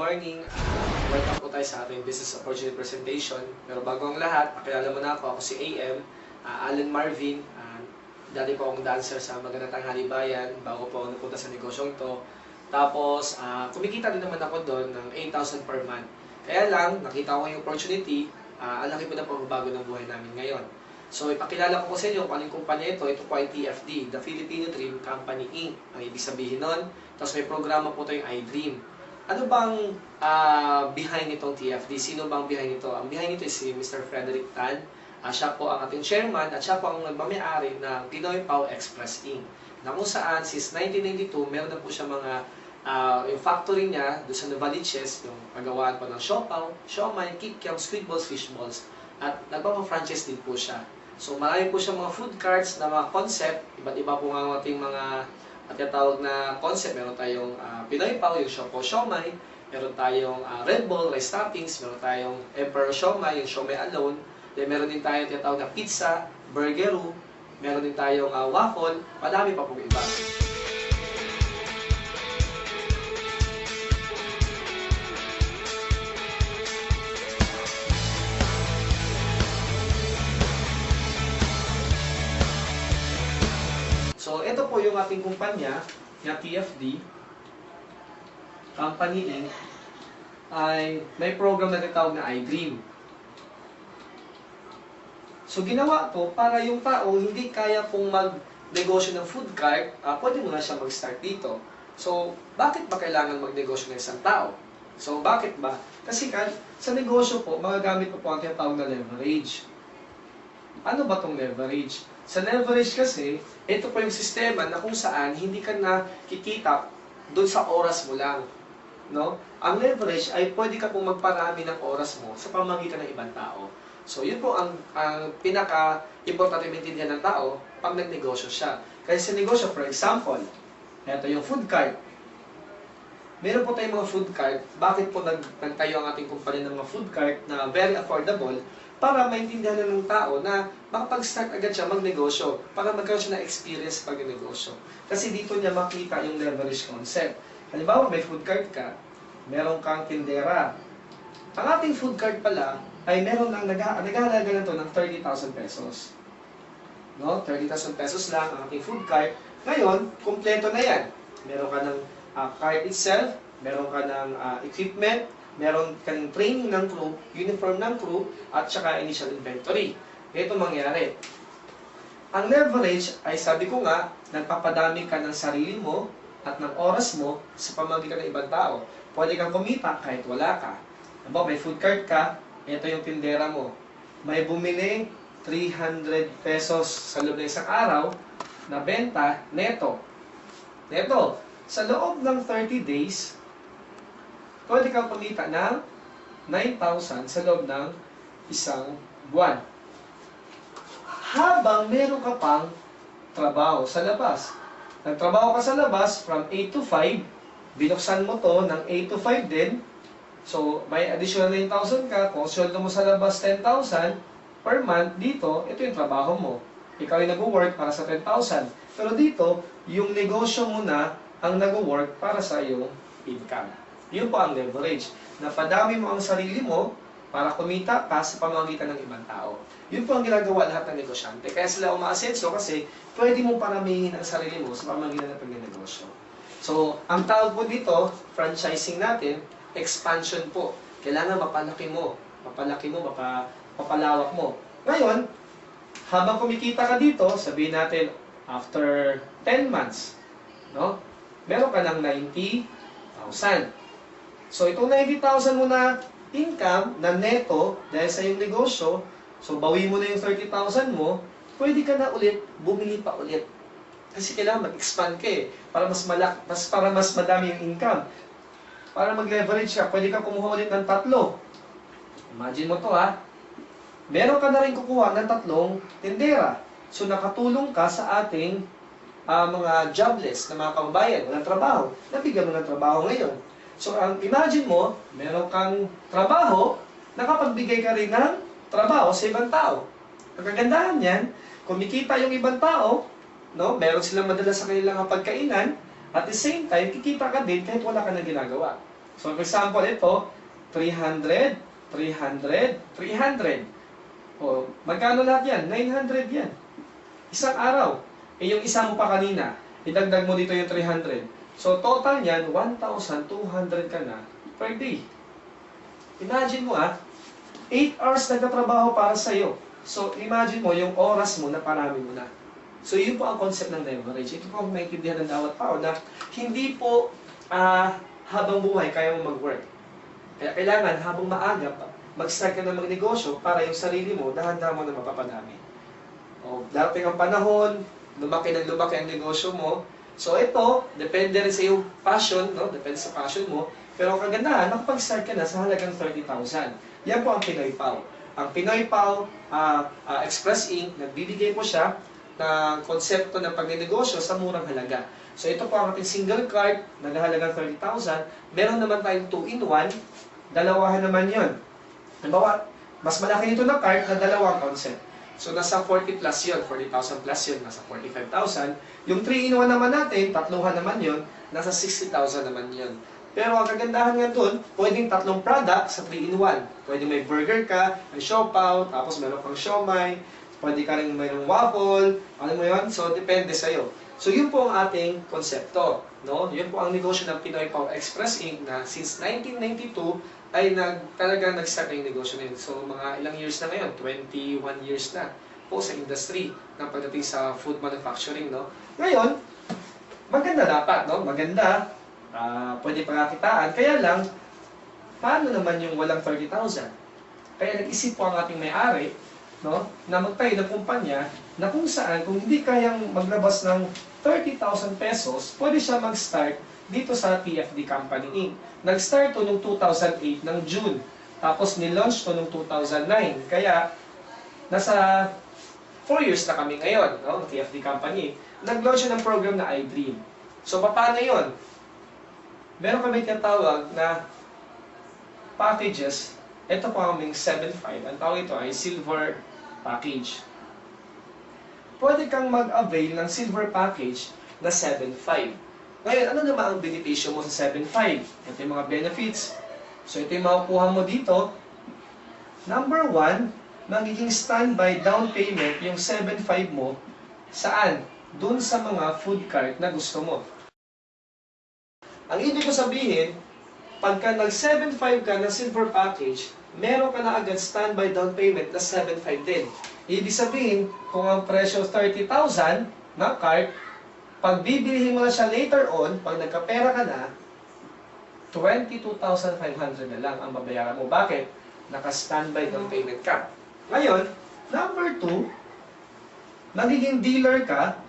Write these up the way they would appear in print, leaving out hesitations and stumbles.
morning. Welcome po tayo sa ating business opportunity presentation. Pero bago ang lahat, pakilala mo na ako. Ako si AM, Alan Marvin. Dati po akong dancer sa Magandang Tanghali Bayan bago po ako napunta sa negosyong to. Tapos, kumikita din naman ako doon ng 8,000 per month. Kaya lang, nakita ko yung opportunity, ang laki po na pagbabago ng buhay namin ngayon. So, ipakilala ko sa inyo kung anong kumpanya ito. Ito po ay TFD, The Filipino Dream Company Inc. Ang ibig sabihin nun. Tapos may programa po ito yung iDream. Ano bang behind nitong TFD? Sino bang behind nito? Ang behind nito is si Mr. Frederick Tan. Siya po ang ating chairman at siya po ang nagmamayari ng Pinoy Pau Express Inc. Na kung saan, since 1992, meron na po siya mga yung factory niya doon sa Novaliches, yung pagawaan po ng siopaw, siomai, kikiam, squid balls, fish balls. At nagpapa-franchise din po siya. So marami po siya mga food carts na mga concept, iba't iba po nga ating mga tinatawag na concept. Meron tayong Pinoy Pau, yung siopaw siomai, meron tayong Red Bull, rice toppings, meron tayong Emperor siomai, yung siomai alone. Then meron din tayong tinatawag na pizza, burgeru, meron din tayong waffle, madami pa pong iba. So, ito po yung ating kumpanya, na TFD, Company Inc. ay may program na tinatawag na iDream. So, ginawa to para yung tao hindi kaya pong magnegosyo ng food cart, pwede mo na siya mag-start dito. So, bakit ba kailangan magnegosyo ng isang tao? So, bakit ba? Kasi sa negosyo po, magagamit po ang tinatawag na leverage. Ano ba itong leverage? Sa leverage kasi, ito po yung sistema na kung saan hindi ka na kikita doon sa oras mo lang. No? Ang leverage ay pwede ka pong magparami ng oras mo sa pamamagitan ng ibang tao. So, yun po ang pinaka-importante maintindihan ng tao pag nagnegosyo siya. Kasi sa negosyo, for example, ito yung food cart. Meron po tayong mga food cart. Bakit po nagtayo ang ating kumpanya ng mga food cart na very affordable? Para maintindihan na ng tao na makapag-start agad siya magnegosyo, para magkaroon siya ng experience pag negosyo. Kasi dito niya makita yung leverage concept. Halimbawa, may food cart ka, meron kang tindera. Ang ating food cart pala ay meron lang nag-aalaga na ito ng 30,000 pesos. No? 30,000 pesos lang ang ating food cart. Ngayon, kumpleto na yan. Meron ka ng cart itself, meron ka ng equipment, meron kang training ng crew, uniform ng crew, at saka initial inventory. Ito mangyari. Ang leverage ay sabi ko nga, nagpapadami ka ng sarili mo at ng oras mo sa pamamagitan ng ibang tao. Pwede kang kumita kahit wala ka. May food cart ka, ito yung tindera mo. May bumili 300 pesos sa loob ng isang araw na benta neto. Neto, sa loob ng 30 days, pwede kang kumita ng 9,000 sa loob ng isang buwan. Habang meron ka pang trabaho sa labas. Nagtrabaho ka sa labas from 8 to 5, binuksan mo to ng 8 to 5 din. So, may additional 9,000 ka. Kung sweldo mo sa labas 10,000 per month, dito, ito yung trabaho mo. Ikaw yung nag-work para sa 10,000. Pero dito, yung negosyo mo na ang nag-work para sa iyong income. Yun po ang leverage. Napadami mo ang sarili mo para kumita ka sa pamamagitan ng ibang tao. Yun po ang ginagawa lahat ng negosyante. Kaya sila umaasenso kasi pwede mong paramihin ang sarili mo sa pamamagitan ng pagnenegosyo. So, ang tawag po dito, franchising natin, expansion po. Kailangan mapalaki mo, mapalawak mo. Ngayon, habang kumikita ka dito, sabihin natin, after 10 months, no? Meron ka ng 90,000. So, itong 90,000 mo na income, na neto, dahil sa iyong negosyo, so bawi mo na yung 30,000 mo, pwede ka na ulit, bumili pa ulit. Kasi kailangan mag-expand ka para mas madami yung income. Para mag-leverage ka, pwede ka kumuha ulit ng 3. Imagine mo to Meron ka na rin kukuha ng 3 tindera. So, nakatulong ka sa ating mga jobless na mga kababayan, walang trabaho. Nabigyan mo ng trabaho ngayon. So, imagine mo, meron kang trabaho, nakapagbigay ka rin ng trabaho sa ibang tao. Ang kagandahan niyan, kumikita yung ibang tao, no? Meron silang madala sa kanilang pagkainan, at the same time, kikita ka din kahit wala ka na ginagawa. So, for example, ito, 300, 300, 300. O, magkano lahat yan? 900 yan. Isang araw. Eh, yung isa mo pa kanina, idagdag mo dito yung 300. So, total yan, 1,200 ka na per day. Imagine mo 8 hours nagtatrabaho para sa'yo. So, imagine mo yung oras mo na parami mo na. So, yun po ang concept ng leverage. Ito po ang maintindihan ng bawat tao na hindi po habang buhay kaya mo mag-work. Kaya kailangan habang maaga mag-start ka na magnegosyo para yung sarili mo, dahan-dahan mo na mapapadami. O, darating ang panahon, lumaki ang negosyo mo. So, ito, depende rin sa iyong passion, no? Depende sa passion mo. Pero ang kagandahan, nakapag-start ka na sa halagang 30,000. Yan po ang Pinoy Pau. Ang Pinoy Pau Express Inc., nagbibigay po siya ng konsepto ng pagnenegosyo sa murang halaga. So ito po ang ating single card, naghahalagang 30,000. Meron naman tayong 2-in-1, dalawahan naman yon. Halimbawa, mas malaki nito na card na dalawang concept. So nasa 40 plus yun, 40,000 plus yun, nasa 45,000. Yung 3-in-1 naman natin, tatluhan naman yun, nasa 60,000 naman yun. Pero ang kagandahan nga doon, pwedeng tatlong product sa 3-in-1. Pwedeng may burger ka, may siopaw, tapos meron kang siomay, pwede ka rin mayroong waffle, alam mo yun? So, depende sa'yo. So, yun po ang ating konsepto. No? Yun po ang negosyo ng Pinoy Pau Express Inc. na since 1992 ay talagang nag-start yung negosyo na yun. So, mga ilang years na ngayon, 21 years na po sa industry ng pagdating sa food manufacturing. No? Ngayon, maganda dapat, no? Maganda. Pwede pagkakitaan. Kaya lang, paano naman yung walang 30,000? Kaya nag-isip po ang ating may-ari, no, na magtayo ng kumpanya na kung saan, kung hindi kayang maglabas ng 30,000 pesos, pwede siya mag-start dito sa TFD Company Inc. Nag-start to noong 2008 ng June. Tapos nilaunch to noong 2009. Kaya, nasa 4 years na kami ngayon, no, ng TFD Company. Nag-launch ng program na iDream. So, paano yon? Meron kami tinatawag na packages. Ito po ang aming 7.5. Ang tawag ito ay silver package. Pwede kang mag-avail ng silver package na 7.5. Ngayon, ano naman ang benepisyo mo sa 7.5? Ito yung mga benefits. So, ito yung makukuha mo dito. Number 1, magiging standby down payment yung 7.5 mo. Saan? Doon sa mga food cart na gusto mo. Ang ibig ko sabihin, pagka nag-7.5 ka ng silver package, meron ka na agad standby down payment na 7.5 din. Ibig sabihin, kung ang presyo 30,000 na card, pag bibilihin mo na siya later on, pag nagkapera ka na, 22,500 na lang ang babayaran mo. Bakit? Naka-standby down payment ka. Ngayon, number 2, magiging dealer ka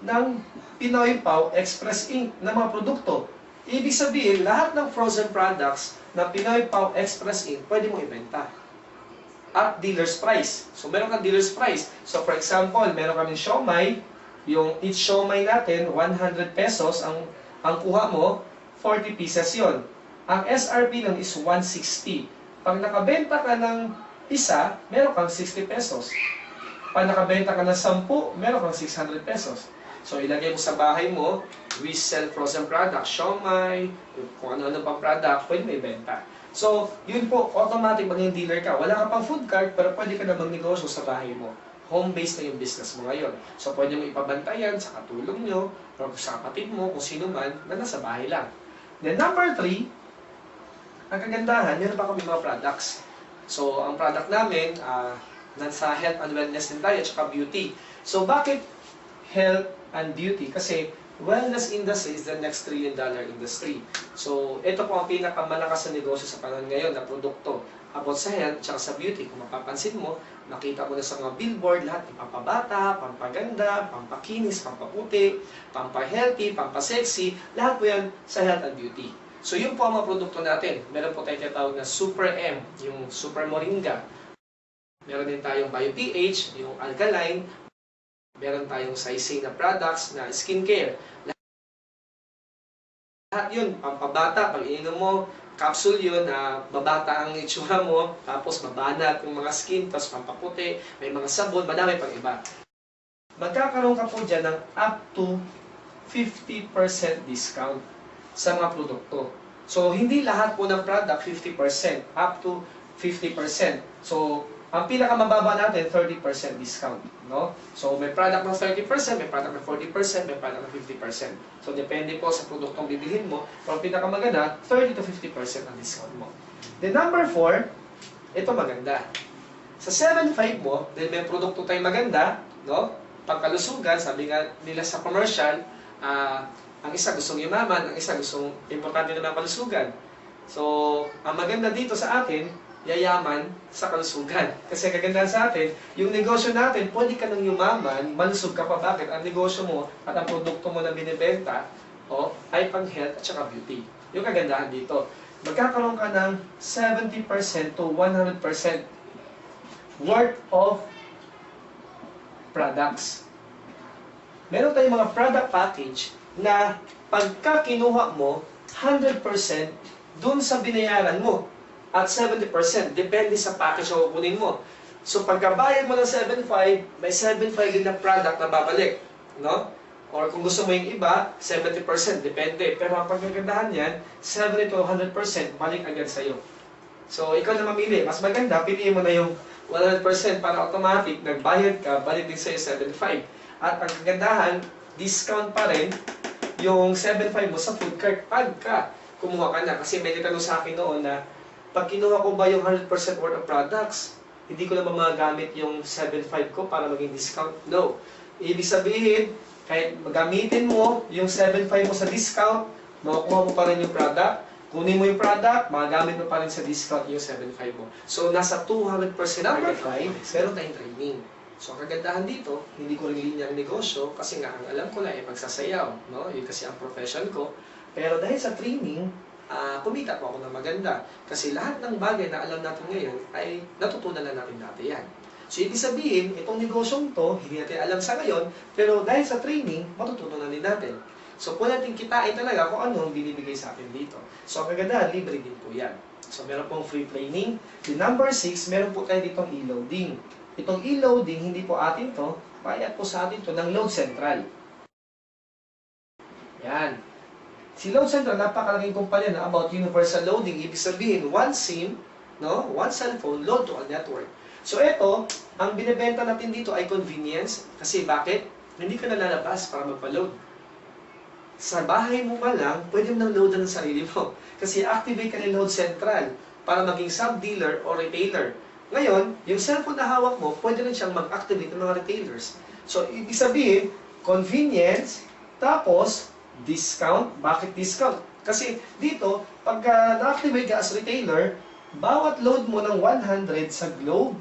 ng Pinoy Pau Express Inc. na mga produkto. Ibig sabihin, lahat ng frozen products na Pinoy Pau Express Inc. pwede mo ibenta. At dealer's price. So, meron kang dealer's price. So, for example, meron kaming siomay. Yung each siomay natin, 100 pesos. Ang kuha mo, 40 pieces yon. Ang SRP nun is 160. Pag nakabenta ka ng isa, meron kang 60 pesos. Pag nakabenta ka ng 10, meron kang 600 pesos. So, ilagay mo sa bahay mo, we sell frozen products, siomay, kung ano-ano pang product, pwede mo ibenta. So, yun po, automatic maging dealer ka. Wala ka pang food cart, pero pwede ka na magnegosyo sa bahay mo. Home-based na yung business mo ngayon. So, pwede mo ipabantayan sa katulong nyo, or sa kapatid mo, kung sino man, na nasa bahay lang. Then, number 3, ang kagandahan, meron pa kami mga products. So, ang product namin, nasa health and wellness din tayo, at saka beauty. So, bakit health and beauty? Kasi wellness industry is the next $1 trillion industry. So, ito po ang pinakamalakas na negosyo sa panahon ngayon na produkto about sa health at sa beauty. Kung mapapansin mo, nakita mo na sa mga billboard, lahat ng pampabata, pampaganda, pampakinis, pampaputi, pampahealthy, pampasexy, lahat po yan sa health and beauty. So, yun po ang mga produkto natin. Meron po tayong tinatawag na Super M, yung Super Moringa. Meron din tayong BioPH, yung Alkaline. Meron tayong Saisei na products na skincare. Lahat yun, pampabata, pag ininom mo, capsule yun na babata ang itsura mo, tapos mabanat yung mga skin, tapos pampaputi, may mga sabon, madami pang iba. Magkakaroon ka po dyan ng up to 50% discount sa mga produkto. So, hindi lahat po ng product 50%, up to 50%. So, ang pinakamababa natin, 30% discount. No? So, may product ng 30%, may product ng 40%, may product ng 50%. So, depende po sa produktong bibilhin mo. Pero ang pinakamaganda, 30 to 50% ang discount mo. Then, number 4, ito maganda. Sa 7.5 mo, then may produkto tayong maganda, no? Pangkalusugan, sabi nga nila sa commercial, ang isa gustong yumaman, ang isa gustong importante naman kalusugan. So, ang maganda dito sa atin, yayaman sa kalusugan. Kasi kagandahan sa atin, yung negosyo natin, pwede ka nang yumaman, malusog ka pa. Bakit? Ang negosyo mo at ang produkto mo na binibenta ay pang health at saka beauty. Yung kagandahan dito, magkakaroon ka ng 70% to 100% worth of products. Meron tayong mga product package na pagka kinuha mo, 100% dun sa binayaran mo at 70% depende sa package na kukunin mo. So pagkabayad mo ng 7.5, may 7.5 din na product na babalik. No? Or kung gusto mo yung iba, 70% depende. Pero ang pagkagandahan yan, 70 to 100% balik agad sa'yo. So ikaw na mamili. Mas maganda, piliin mo na yung 100% para automatic, nagbayad ka, balik din sa'yo 7.5. At ang kagandahan, discount pa rin yung 7.5 mo sa food cart pagka kumuha ka na. Kasi may nagtanong sa akin noon na pag kinuha ko ba yung 100% worth of products, hindi ko naman magagamit yung 7.5 ko para maging discount? No. Ibig sabihin, kahit magamitin mo yung 7.5 mo sa discount, makukuha mo pa rin yung product. Kunin mo yung product, magagamit mo pa rin sa discount yung 7.5 mo. So, nasa 200% number 5, meron tayong training. So, ang kagandahan dito, hindi ko rin linyang negosyo kasi nga ang alam ko na ay magsasayaw. No? Yun kasi ang profession ko. Pero dahil sa training, kumita po ako ng maganda. Kasi lahat ng bagay na alam natin ngayon ay natutunan na natin dati yan. So, ibig sabihin, itong negosyong to, hindi natin alam sa ngayon, pero dahil sa training, matutunan din natin. So, pwede natin kitain talaga kung ano ang binibigay sa atin dito. So, ang kagandahan, libre din po yan. So, meron pong free training. The number 6, meron po tayo ditong e-loading. Itong e-loading, hindi po atin to, bayad po sa atin to ng Load Central. Yan. Si Load Central, napakalaking kumpanya na about universal loading. Ibig sabihin, one SIM, no? One cellphone, load to a network. So ito, ang binibenta natin dito ay convenience. Kasi bakit? Hindi ka nalalabas para magpa-load. Sa bahay mo pa lang, pwede mo nang loadan ng sarili mo. Kasi activate ka ni Load Central para maging sub-dealer o retailer. Ngayon, yung cellphone na hawak mo, pwede rin siyang mag-activate ng mga retailers. So, ibig sabihin, convenience, tapos, discount. Bakit discount? Kasi dito, pagka na-activate ka as retailer, bawat load mo ng 100 sa Globe,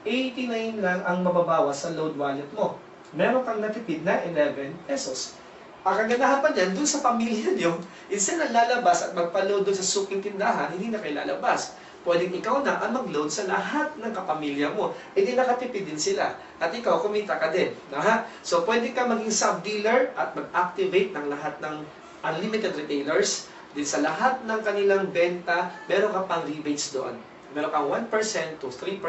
89 lang ang mababawas sa load wallet mo. Meron kang natipid na 11 pesos. Ang kagandahan pa dyan, dun sa pamilya nyo, instead na lalabas at magpa-load dun sa suking tindahan, hindi na kayo lalabas. Pwedeng ikaw na ang mag-load sa lahat ng kapamilya mo. E di nakatipid din sila. At ikaw, kumita ka din. So, pwede ka maging sub-dealer at mag-activate ng lahat ng unlimited retailers. Din sa lahat ng kanilang benta, meron ka pang rebates doon. Meron kang 1% to 3%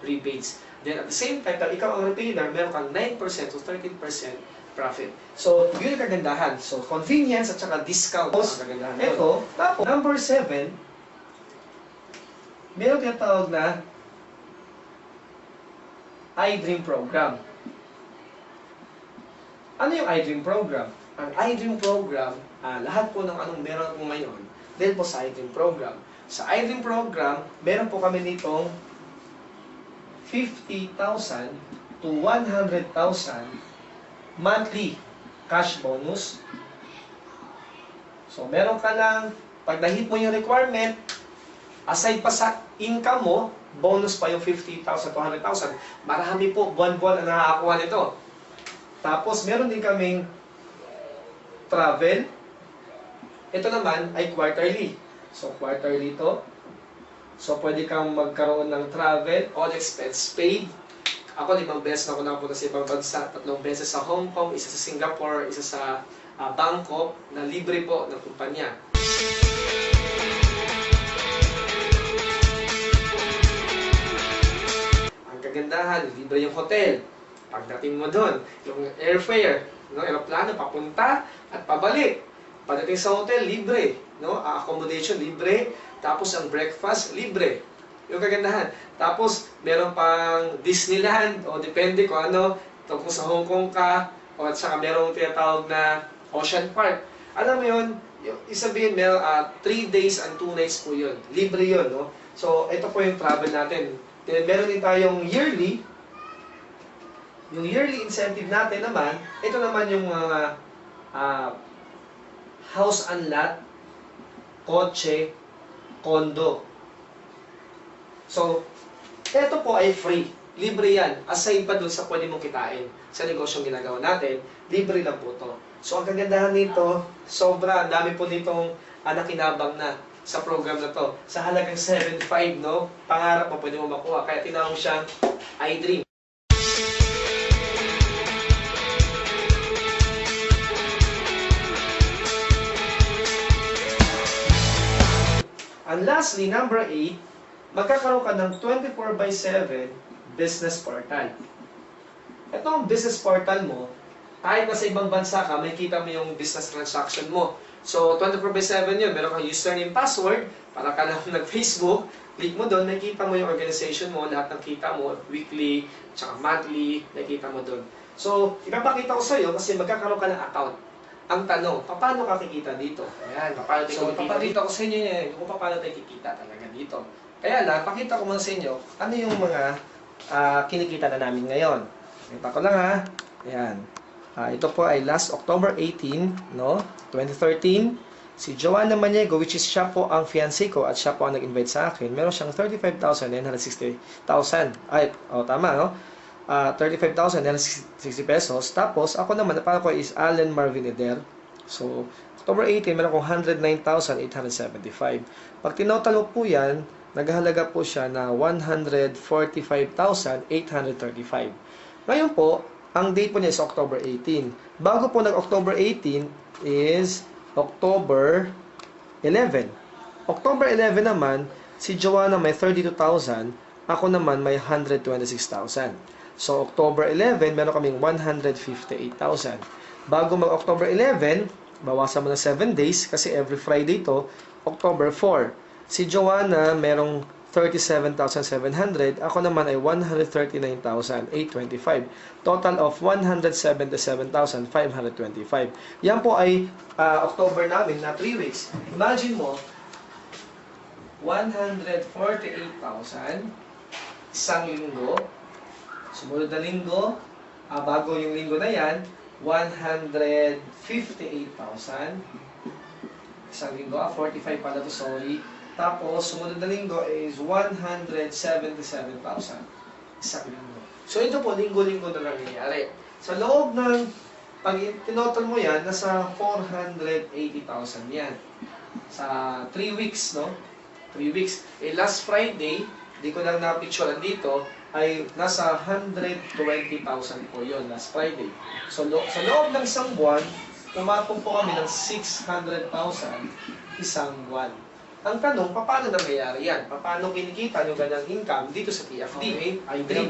rebates. Then at the same time, ikaw ang retailer, meron kang 9% to 13% profit. So, yun ang kagandahan. So, convenience at saka discount ang kagandahan. Ito, tapos, number 7, meron tinatawag na iDream program. Ano yung iDream program? Ang iDream program, lahat po ng anong meron po ngayon, dahil po sa iDream program. Sa iDream program, meron po kami nitong 50,000 to 100,000 monthly cash bonus. So, meron ka lang, pag na-hit mo yung requirement, aside pa sa income mo, bonus pa yung 50,000 to 100,000. Marami po, buwan-buwan ang nakakakuha nito. Tapos, meron din kaming travel. Ito naman ay quarterly. So, quarterly ito. So, pwede kang magkaroon ng travel, all expense paid. Ako, 5 beses na ako nakapunta sa ibang bansa. 3 beses sa Hong Kong, isa sa Singapore, isa sa Bangkok, na libre po ng kumpanya. Ang kagandahan, libre yung hotel. Pagdating mo doon, yung airfare, aeroplano, papunta at pabalik. Pagdating sa hotel, libre. No? Accommodation, libre. Tapos ang breakfast, libre. Yung kagandahan. Tapos, meron pang Disneyland, o depende kung ano, kung sa Hong Kong ka, o at saka merong tinatawag na Ocean Park. Alam mo yun, isabihin, 3 days and 2 nights po yun. Libre yun, no? So, ito po yung travel natin. Then, meron din tayong yearly. Yung yearly incentive natin naman, ito naman yung mga house and lot, kotse, kondo. So, ito po ay free. Libre yan. Aside pa dun sa pwede mong kitain sa negosyong ginagawa natin, libre lang po to. So, ang kagandahan nito, sobra, dami po nitong nakinabang na sa program na to. Sa halagang 7.5, no? Pangarap mo, pwede mo makuha. Kaya tinawag siyang iDream. And lastly, number 8, magkakaroon ka ng 24/7 business portal. Ito ang business portal mo, kahit nasa ibang bansa ka, may kita mo yung business transaction mo. So, 24/7 yun. Meron kang username, password, para ka lang nag-Facebook, click mo doon, nakikita mo yung organization mo, lahat ng kita mo, weekly, tsaka monthly, nakikita mo doon. So, ipapakita ko sa iyo kasi magkakaroon ka ng account. Ang tanong, paano ka kikita dito? Ayan, papakita ko sa inyo yan, kung paano tayo kikita talaga dito. Kaya lang, pakita ko muna sa inyo, ano yung mga kinikita na namin ngayon. Kita ko lang ha. Ayan. Ito po ay last October 18, no? 2013. Si Joanna Maniego, which is siya po ang fiancé ko at siya po ang nag-invite sa akin, meron siyang 35,960,000. Ay, tama, no? 35,960 pesos. Tapos, ako naman, para ko is Allen Marvin Eder. So, October 18, meron akong 109,875. Pag tinotal po yan, naghahalaga po siya na 145,835. Ngayon po, ang date po niya is October 18. Bago po nag-October 18 is October 11. October 11 naman, si Joanna may 32,000, ako naman may 126,000. So, October 11, meron kaming 158,000. Bago mag-October 11, bawasan mo na 7 days kasi every Friday to, October 4. Si Joanna, merong 37,700. Ako naman ay 139,825. Total of 177,525. Yan po ay October namin na 3 weeks. Imagine mo, 148,000 isang linggo. Sumunod na linggo, bago yung linggo na yan, 158,000 isang linggo. 45 pala to, sorry. Tapos, sumunod na linggo is 177,000 isang linggo. So, ito po, linggo-linggo na nangyayari. Sa loob ng, pag tinotol mo yan, nasa 480,000 yan. Sa 3 weeks, no? 3 weeks. Last Friday, di ko lang na-picturean dito, ay nasa 120,000 po yun, last Friday. So, sa loob ng isang buwan, tumatong po kami ng 600,000 isang buwan. Ang tanong, paano nangyayari yan? Paano kinikita yung ganyang income dito sa TFD? Okay. iDream.